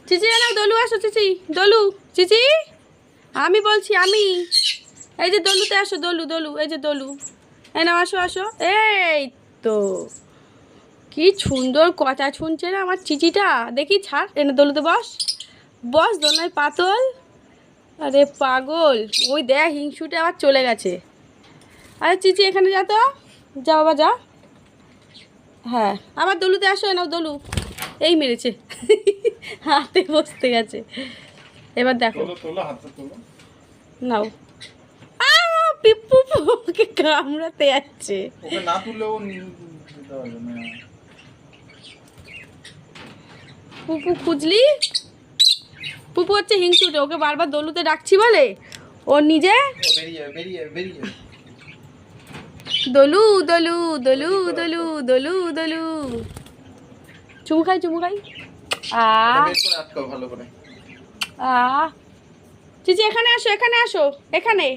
চিচি এনাও দলু আসো চিচি দলু চিচি আমি বলছি আমি এই যে দলুতে আসো দলু দলু এই যে দলু এনাও আসো আসো এই তো কি সুন্দর কথা শুনছে না আমার চিচিটা দেখি ছাড় এনে দলুতে বস বস দোলনায় পাতল আরে পাগল ওই দেখ হিংসুটে আবার চলে গেছে আরে চিচি এখানে যা তো যা বাবা যা হ্যাঁ আবার দলুতে আসো নাও দলু এই মেরেছে হাতে বসতে গেছে এবার দেখো নাও পিপ্পু ওকে কামড়াতে যাচ্ছে পুপু খুঁজলি পুপু হচ্ছে হিংসুটে ওকে বারবার দলুতে ডাকছি বলে ও নিজে দলু দলু দলু দলু দলু দলু চুমু খাই চিচি এখানে আসো এখানে আসো এখানে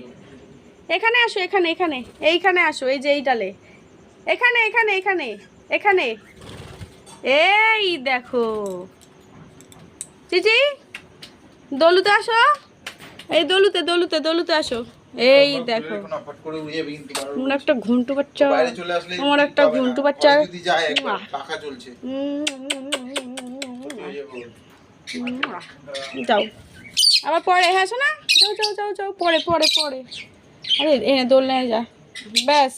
এখানে আসো এখানে এখানে এইখানে আসো এই যে এই ডালে এখানে এখানে এখানে এখানে এই দেখো চিচি দলুতে আসো এই দলুতে দলুতে দলুতে আসো এই দেখো আমার একটা ঘন্টু বাচ্চা আমার একটা ঘন্টু বাচ্চা যাও আবার পরে হ্যাঁ শোনা যাও যাও যাও যাও পরে পরে পরে আরে এনে দোল নেয় যা ব্যাস